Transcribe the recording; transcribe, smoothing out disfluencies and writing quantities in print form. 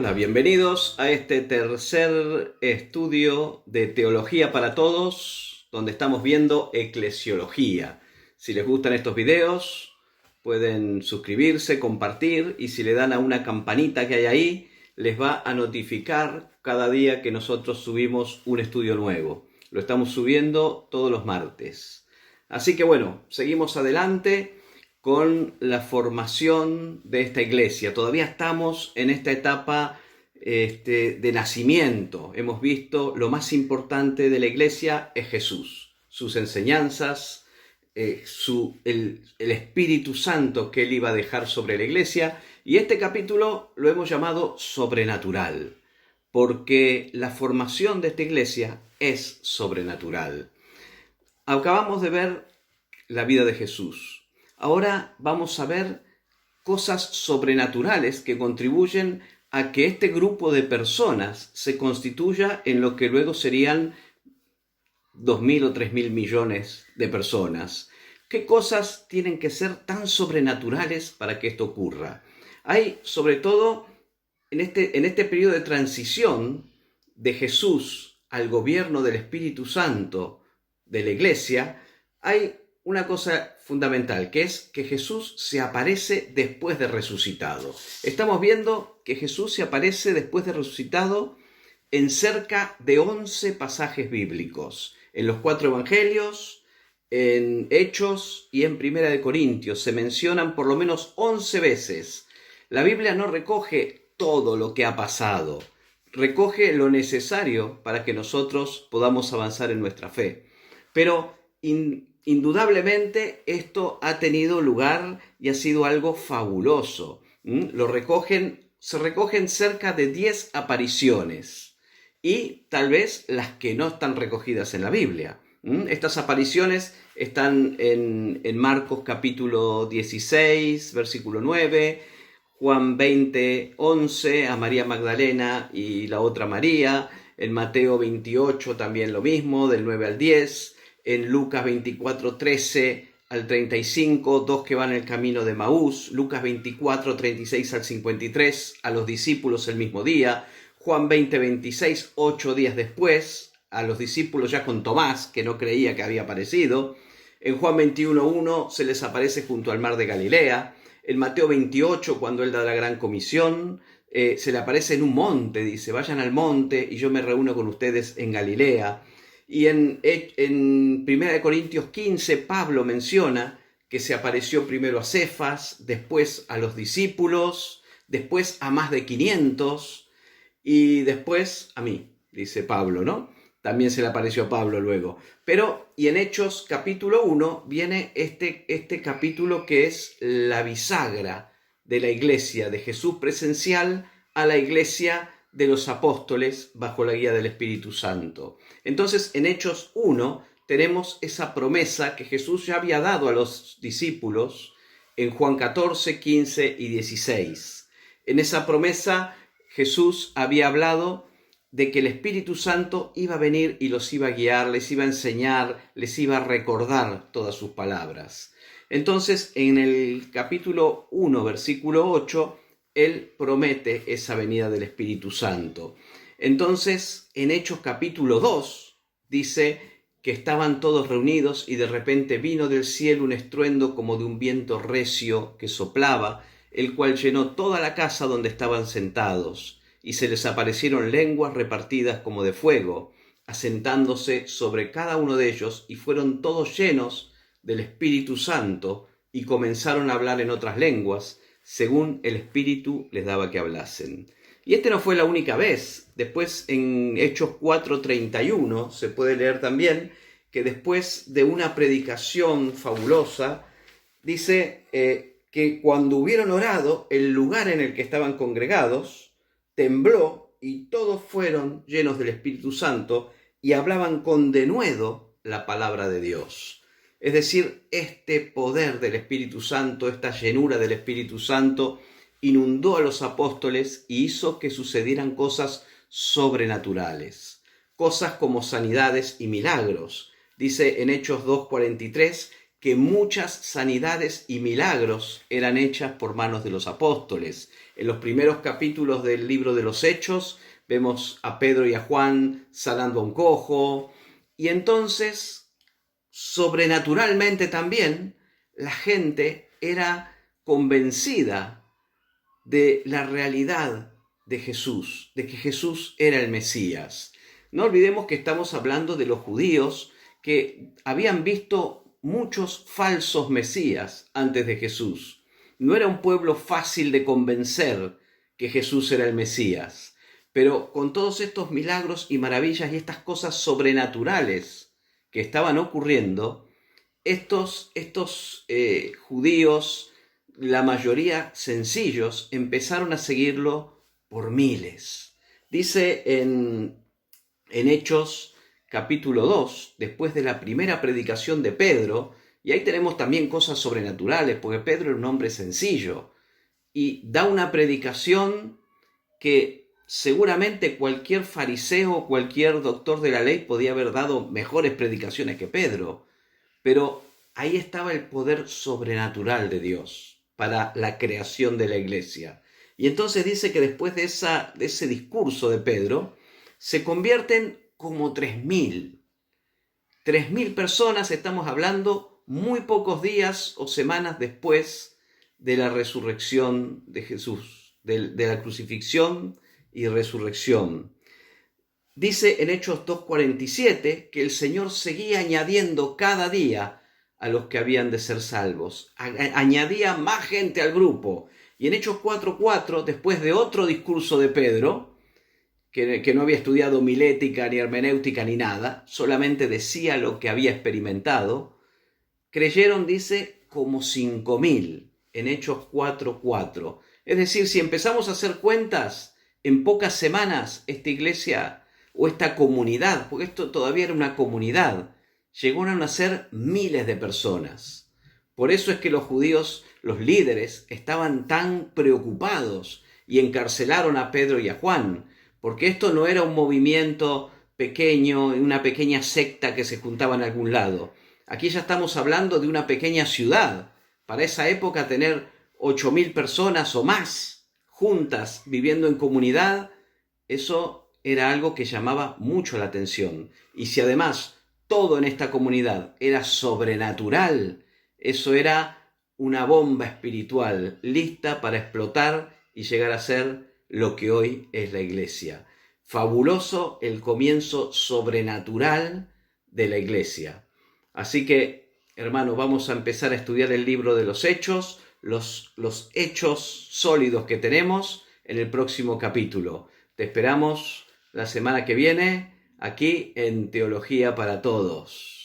Hola, bienvenidos a este tercer estudio de Teología para Todos, donde estamos viendo eclesiología. Si les gustan estos videos, pueden suscribirse, compartir, y si le dan a una campanita que hay ahí, les va a notificar cada día que nosotros subimos un estudio nuevo. Lo estamos subiendo todos los martes. Así que bueno, seguimos adelante con la formación de esta iglesia. Todavía estamos en esta etapa de nacimiento. Hemos visto lo más importante de la iglesia es Jesús, sus enseñanzas, el Espíritu Santo que él iba a dejar sobre la iglesia. Y este capítulo lo hemos llamado sobrenatural, porque la formación de esta iglesia es sobrenatural. Acabamos de ver la vida de Jesús. Ahora vamos a ver cosas sobrenaturales que contribuyen a que este grupo de personas se constituya en lo que luego serían 2.000 o 3.000 millones de personas. ¿Qué cosas tienen que ser tan sobrenaturales para que esto ocurra? Hay, sobre todo, en este periodo de transición de Jesús al gobierno del Espíritu Santo de la Iglesia, hay una cosa fundamental, que es que Jesús se aparece después de resucitado. Estamos viendo que Jesús se aparece después de resucitado en cerca de 11 pasajes bíblicos. En los 4 evangelios, en Hechos y en Primera de Corintios se mencionan por lo menos 11 veces. La Biblia no recoge todo lo que ha pasado, recoge lo necesario para que nosotros podamos avanzar en nuestra fe. Pero indudablemente esto ha tenido lugar y ha sido algo fabuloso. Se recogen cerca de 10 apariciones y tal vez las que no están recogidas en la Biblia. Estas apariciones están en Marcos capítulo 16, versículo 9, Juan 20, 11, a María Magdalena y la otra María, en Mateo 28 también lo mismo, del 9 al 10, en Lucas 24, 13 al 35, dos que van el camino de Maús, Lucas 24, 36 al 53, a los discípulos el mismo día, Juan 20, 26, 8 días después, a los discípulos ya con Tomás, que no creía que había aparecido, en Juan 21, 1 se les aparece junto al mar de Galilea, en Mateo 28, cuando él da la gran comisión, se le aparece en un monte, dice, vayan al monte y yo me reúno con ustedes en Galilea. Y en 1 Corintios 15, Pablo menciona que se apareció primero a Cefas, después a los discípulos, después a más de 500 y después a mí, dice Pablo, ¿no? También se le apareció a Pablo luego. Pero, y en Hechos capítulo 1 viene este capítulo que es la bisagra de la iglesia de Jesús presencial a la iglesia de los apóstoles bajo la guía del Espíritu Santo. Entonces, en Hechos 1 tenemos esa promesa que Jesús ya había dado a los discípulos en Juan 14, 15 y 16. En esa promesa Jesús había hablado de que el Espíritu Santo iba a venir y los iba a guiar, les iba a enseñar, les iba a recordar todas sus palabras. Entonces, en el capítulo 1, versículo 8, él promete esa venida del Espíritu Santo. Entonces, en Hechos capítulo 2, dice que estaban todos reunidos y de repente vino del cielo un estruendo como de un viento recio que soplaba, el cual llenó toda la casa donde estaban sentados, y se les aparecieron lenguas repartidas como de fuego, asentándose sobre cada uno de ellos, y fueron todos llenos del Espíritu Santo, y comenzaron a hablar en otras lenguas, según el Espíritu les daba que hablasen. Y no fue la única vez. Después en Hechos 4:31 se puede leer también que después de una predicación fabulosa, dice que cuando hubieron orado, el lugar en el que estaban congregados tembló y todos fueron llenos del Espíritu Santo y hablaban con denuedo la palabra de Dios. Es decir, este poder del Espíritu Santo, esta llenura del Espíritu Santo, inundó a los apóstoles y hizo que sucedieran cosas sobrenaturales, cosas como sanidades y milagros. Dice en Hechos 2:43 que muchas sanidades y milagros eran hechas por manos de los apóstoles. En los primeros capítulos del libro de los Hechos vemos a Pedro y a Juan sanando a un cojo, y entonces, sobrenaturalmente también, la gente era convencida de la realidad de Jesús, de que Jesús era el Mesías. No olvidemos que estamos hablando de los judíos que habían visto muchos falsos mesías antes de Jesús. No era un pueblo fácil de convencer que Jesús era el Mesías, pero con todos estos milagros y maravillas y estas cosas sobrenaturales que estaban ocurriendo, estos judíos, la mayoría sencillos, empezaron a seguirlo por miles. Dice en Hechos capítulo 2, después de la primera predicación de Pedro, y ahí tenemos también cosas sobrenaturales, porque Pedro era un hombre sencillo, y da una predicación que seguramente cualquier fariseo o cualquier doctor de la ley podía haber dado mejores predicaciones que Pedro, pero ahí estaba el poder sobrenatural de Dios para la creación de la iglesia. Y entonces dice que después de ese discurso de Pedro, se convierten como 3.000. 3.000 personas, estamos hablando muy pocos días o semanas después de la resurrección de Jesús, de la crucifixión y resurrección. Dice en Hechos 2:47 que el Señor seguía añadiendo cada día a los que habían de ser salvos. Añadía más gente al grupo. Y en Hechos 4:4, después de otro discurso de Pedro, que no había estudiado milética, ni hermenéutica, ni nada, solamente decía lo que había experimentado, creyeron, dice, como 5.000 en Hechos 4:4. Es decir, si empezamos a hacer cuentas, en pocas semanas esta iglesia o esta comunidad, porque esto todavía era una comunidad, llegaron a ser miles de personas. Por eso es que los judíos, los líderes, estaban tan preocupados y encarcelaron a Pedro y a Juan, porque esto no era un movimiento pequeño, una pequeña secta que se juntaba en algún lado. Aquí ya estamos hablando de una pequeña ciudad. Para esa época tener 8.000 personas o más juntas viviendo en comunidad, eso era algo que llamaba mucho la atención. Y si además todo en esta comunidad era sobrenatural, eso era una bomba espiritual lista para explotar y llegar a ser lo que hoy es la iglesia. Fabuloso el comienzo sobrenatural de la iglesia. Así que, hermanos, vamos a empezar a estudiar el libro de los Hechos, los hechos sólidos que tenemos en el próximo capítulo. Te esperamos la semana que viene aquí en Teología para Todos.